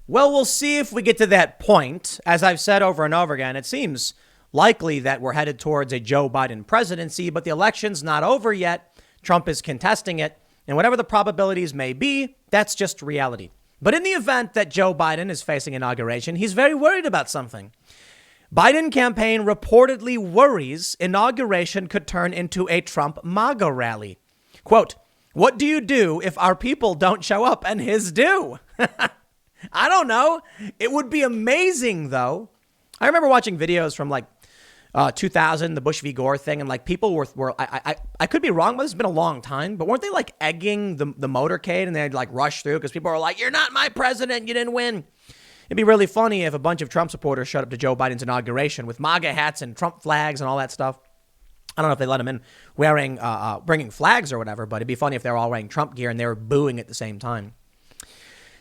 Well, we'll see if we get to that point. As I've said over and over again, it seems likely that we're headed towards a Joe Biden presidency, but the election's not over yet. Trump is contesting it. And whatever the probabilities may be, that's just reality. But in the event that Joe Biden is facing inauguration, he's very worried about something. Biden campaign reportedly worries inauguration could turn into a Trump MAGA rally. Quote, what do you do if our people don't show up and his do? I don't know. It would be amazing, though. I remember watching videos from like 2000, the Bush v. Gore thing, and like people were I could be wrong, but it's been a long time, but weren't they like egging the motorcade and they'd like rush through because people were like, you're not my president, you didn't win. It'd be really funny if a bunch of Trump supporters showed up to Joe Biden's inauguration with MAGA hats and Trump flags and all that stuff. I don't know if they let him in wearing, bringing flags or whatever, but it'd be funny if they were all wearing Trump gear and they were booing at the same time.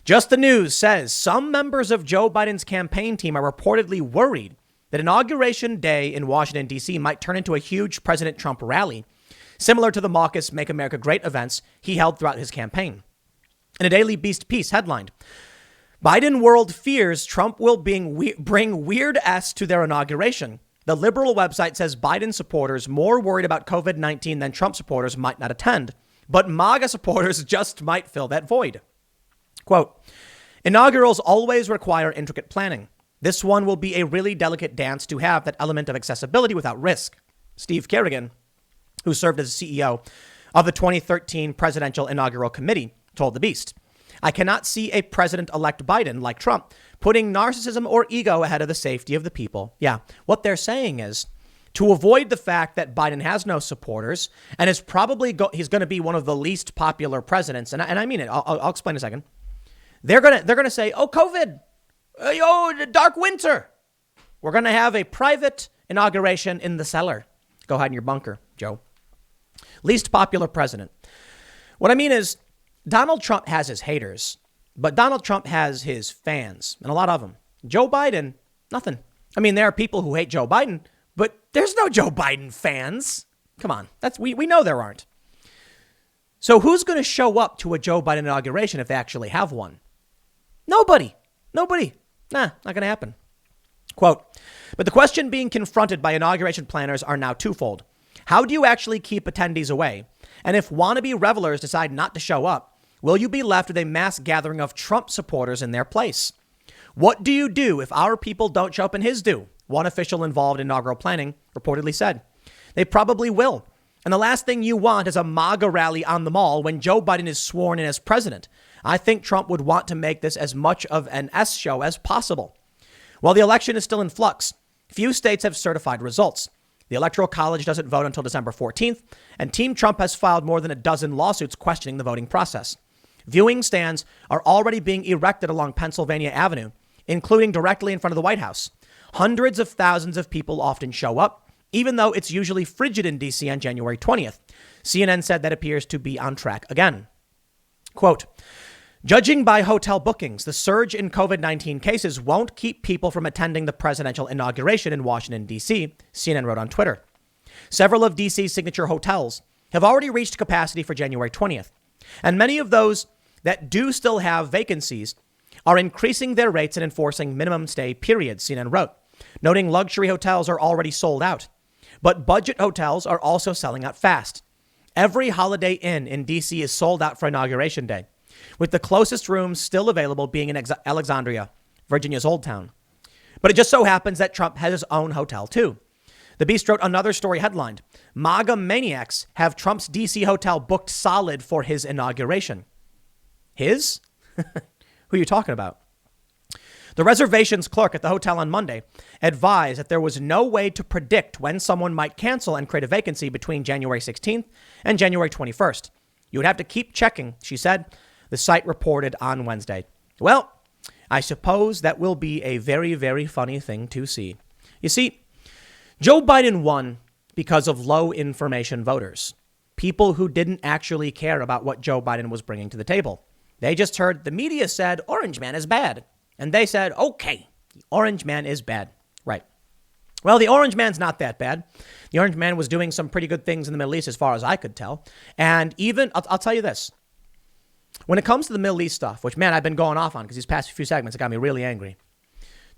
Just the News says some members of Joe Biden's campaign team are reportedly worried that Inauguration Day in Washington, D.C. might turn into a huge President Trump rally, similar to the maucous Make America Great events he held throughout his campaign. In a Daily Beast piece headlined, Biden world fears Trump will bring weird S to their inauguration. The liberal website says Biden supporters more worried about COVID-19 than Trump supporters might not attend, but MAGA supporters just might fill that void. Quote, inaugurals always require intricate planning. This one will be a really delicate dance to have that element of accessibility without risk. Steve Kerrigan, who served as CEO of the 2013 Presidential Inaugural Committee, told The Beast, I cannot see a president-elect Biden, like Trump, putting narcissism or ego ahead of the safety of the people. Yeah, what they're saying is to avoid the fact that Biden has no supporters and is probably he's going to be one of the least popular presidents. And I mean it. I'll explain in a second. They're gonna say, oh, COVID, oh, dark winter. We're going to have a private inauguration in the cellar. Go hide in your bunker, Joe. Least popular president. What I mean is Donald Trump has his haters, but Donald Trump has his fans, and a lot of them. Joe Biden, nothing. I mean, there are people who hate Joe Biden, but there's no Joe Biden fans. Come on, we know there aren't. So who's going to show up to a Joe Biden inauguration if they actually have one? Nobody. Nah, not going to happen. Quote, but the question being confronted by inauguration planners are now twofold. How do you actually keep attendees away? And if wannabe revelers decide not to show up, will you be left with a mass gathering of Trump supporters in their place? What do you do if our people don't show up and his do? One official involved in inaugural planning reportedly said. They probably will. And the last thing you want is a MAGA rally on the mall when Joe Biden is sworn in as president. I think Trump would want to make this as much of an S show as possible. While the election is still in flux, few states have certified results. The Electoral College doesn't vote until December 14th, and Team Trump has filed more than a dozen lawsuits questioning the voting process. Viewing stands are already being erected along Pennsylvania Avenue, including directly in front of the White House. Hundreds of thousands of people often show up, even though it's usually frigid in D.C. on January 20th. CNN said that appears to be on track again. Quote, judging by hotel bookings, the surge in COVID-19 cases won't keep people from attending the presidential inauguration in Washington, D.C., CNN wrote on Twitter. Several of D.C.'s signature hotels have already reached capacity for January 20th, and many of those that do still have vacancies are increasing their rates and enforcing minimum stay periods, CNN wrote, noting luxury hotels are already sold out. But budget hotels are also selling out fast. Every Holiday Inn in D.C. is sold out for Inauguration Day, with the closest rooms still available being in Alexandria, Virginia's Old Town. But it just so happens that Trump has his own hotel, too. The Beast wrote another story headlined, MAGA maniacs have Trump's D.C. hotel booked solid for his inauguration. His? Who are you talking about? The reservations clerk at the hotel on Monday advised that there was no way to predict when someone might cancel and create a vacancy between January 16th and January 21st. You would have to keep checking, she said. The site reported on Wednesday. Well, I suppose that will be a very, very funny thing to see. You see, Joe Biden won because of low information voters, people who didn't actually care about what Joe Biden was bringing to the table. They just heard the media said Orange Man is bad. And they said, OK, the Orange Man is bad. Right. Well, the Orange Man's not that bad. The Orange Man was doing some pretty good things in the Middle East, as far as I could tell. And even I'll tell you this. When it comes to the Middle East stuff, which, man, I've been going off on because these past few segments, it got me really angry.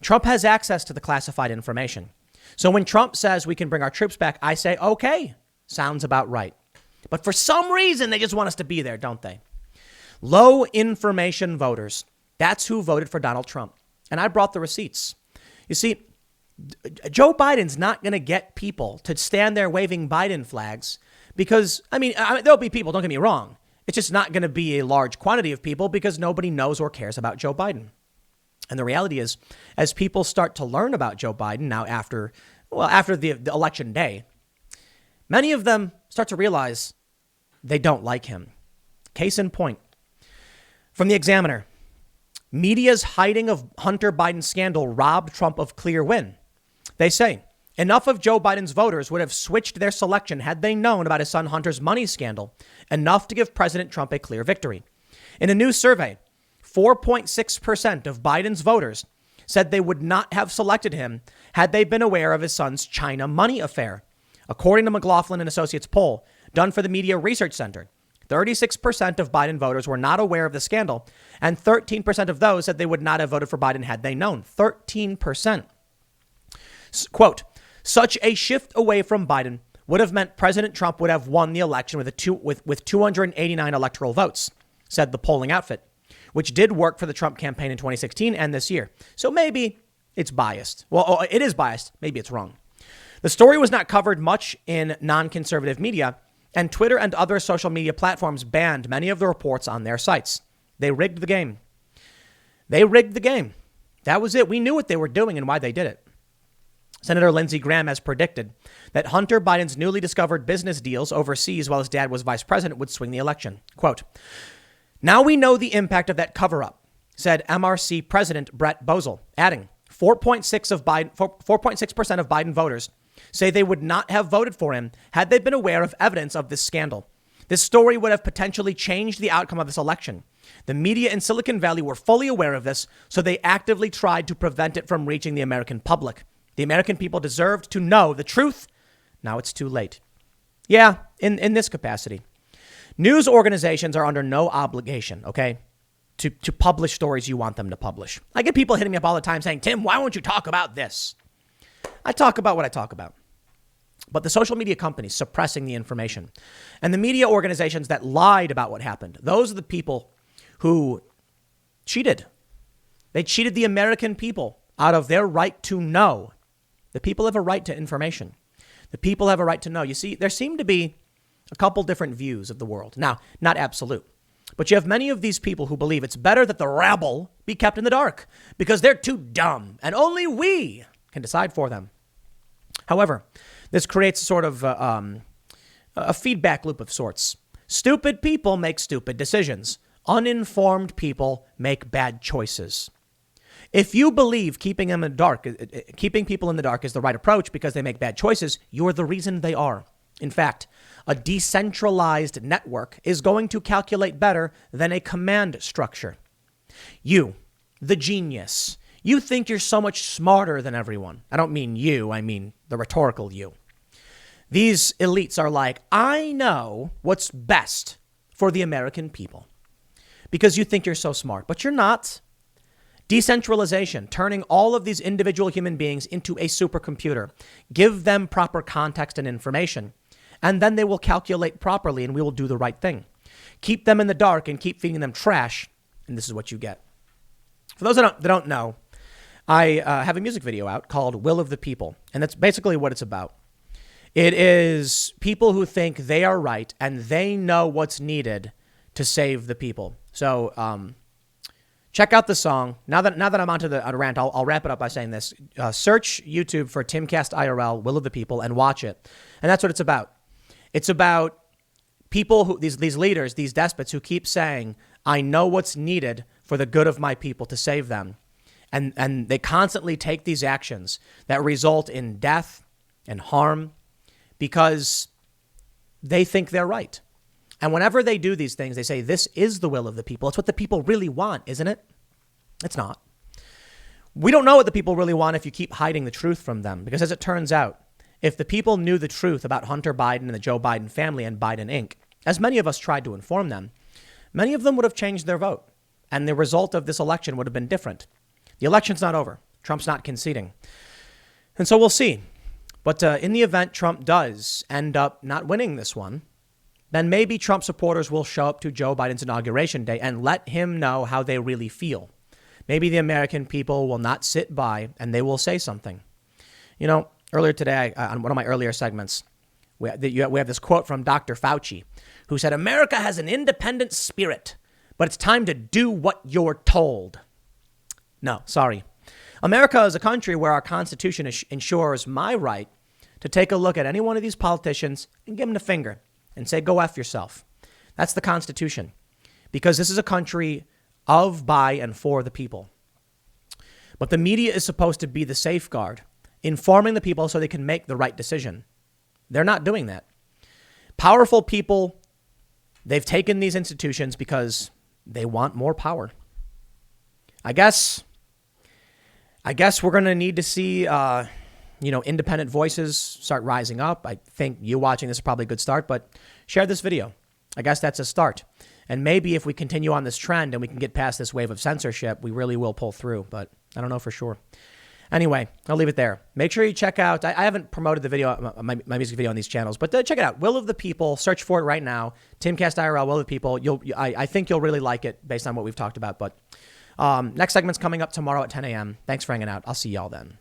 Trump has access to the classified information. So when Trump says we can bring our troops back, I say, okay, sounds about right. But for some reason, they just want us to be there, don't they? Low information voters. That's who voted for Donald Trump. And I brought the receipts. You see, Joe Biden's not going to get people to stand there waving Biden flags because, there'll be people, don't get me wrong. It's just not going to be a large quantity of people because nobody knows or cares about Joe Biden. And the reality is, as people start to learn about Joe Biden now after the election day, many of them start to realize they don't like him. Case in point, from the Examiner, media's hiding of Hunter Biden scandal robbed Trump of clear win. They say enough of Joe Biden's voters would have switched their selection had they known about his son Hunter's money scandal, enough to give President Trump a clear victory. In a new survey, 4.6% of Biden's voters said they would not have selected him had they been aware of his son's China money affair. According to McLaughlin and Associates poll done for the Media Research Center, 36% of Biden voters were not aware of the scandal, and 13% of those said they would not have voted for Biden had they known. 13%. Quote, such a shift away from Biden would have meant President Trump would have won the election with 289 electoral votes, said the polling outfit, which did work for the Trump campaign in 2016 and this year. So maybe it's biased. Well, it is biased. Maybe it's wrong. The story was not covered much in non-conservative media, and Twitter and other social media platforms banned many of the reports on their sites. They rigged the game. That was it. We knew what they were doing and why they did it. Senator Lindsey Graham has predicted that Hunter Biden's newly discovered business deals overseas while his dad was vice president would swing the election. Quote, now we know the impact of that cover up, said MRC President Brett Bozell, adding 4.6% of Biden voters say they would not have voted for him had they been aware of evidence of this scandal. This story would have potentially changed the outcome of this election. The media in Silicon Valley were fully aware of this, so they actively tried to prevent it from reaching the American public. The American people deserved to know the truth. Now it's too late. Yeah, in this capacity. News organizations are under no obligation, okay, to publish stories you want them to publish. I get people hitting me up all the time saying, Tim, why won't you talk about this? I talk about what I talk about. But the social media companies suppressing the information and the media organizations that lied about what happened, those are the people who cheated. They cheated the American people out of their right to know. The people have a right to information. The people have a right to know. You see, there seem to be a couple different views of the world. Now, not absolute, but you have many of these people who believe it's better that the rabble be kept in the dark because they're too dumb and only we can decide for them. However, this creates sort of a feedback loop of sorts. Stupid people make stupid decisions. Uninformed people make bad choices. If you believe keeping people in the dark is the right approach because they make bad choices, you're the reason they are. In fact, a decentralized network is going to calculate better than a command structure. You, the genius, you think you're so much smarter than everyone. I don't mean you, I mean the rhetorical you. These elites are like, I know what's best for the American people because you think you're so smart, but you're not. Decentralization, turning all of these individual human beings into a supercomputer, give them proper context and information, and then they will calculate properly and we will do the right thing. Keep them in the dark and keep feeding them trash, and this is what you get. For those that don't know, I have a music video out called Will of the People, and that's basically what it's about. It is people who think they are right and they know what's needed to save the people. So check out the song. Now that I'm onto the rant, I'll wrap it up by saying this. Search YouTube for Timcast IRL, Will of the People, and watch it. And that's what it's about. It's about people who these leaders, these despots who keep saying, I know what's needed for the good of my people to save them. And they constantly take these actions that result in death and harm because they think they're right. And whenever they do these things, they say, this is the will of the people. It's what the people really want, isn't it? It's not. We don't know what the people really want if you keep hiding the truth from them. Because as it turns out, if the people knew the truth about Hunter Biden and the Joe Biden family and Biden Inc., as many of us tried to inform them, many of them would have changed their vote. And the result of this election would have been different. The election's not over. Trump's not conceding. And so we'll see. But in the event Trump does end up not winning this one, then maybe Trump supporters will show up to Joe Biden's Inauguration Day and let him know how they really feel. Maybe the American people will not sit by and they will say something. You know, earlier today, on one of my earlier segments, we have this quote from Dr. Fauci, who said, America has an independent spirit, but it's time to do what you're told. No, sorry. America is a country where our Constitution ensures my right to take a look at any one of these politicians and give them the finger and say, go F yourself. That's the Constitution, because this is a country of, by, and for the people. But the media is supposed to be the safeguard, informing the people so they can make the right decision. They're not doing that. Powerful people, they've taken these institutions because they want more power. I guess we're going to need to see, independent voices start rising up. I think you watching this is probably a good start, but share this video. I guess that's a start. And maybe if we continue on this trend and we can get past this wave of censorship, we really will pull through, but I don't know for sure. Anyway, I'll leave it there. Make sure you check out, I haven't promoted the video, my music video on these channels, but check it out. Will of the People, search for it right now. Timcast IRL, Will of the People. I think you'll really like it based on what we've talked about. But next segment's coming up tomorrow at 10 a.m. Thanks for hanging out. I'll see y'all then.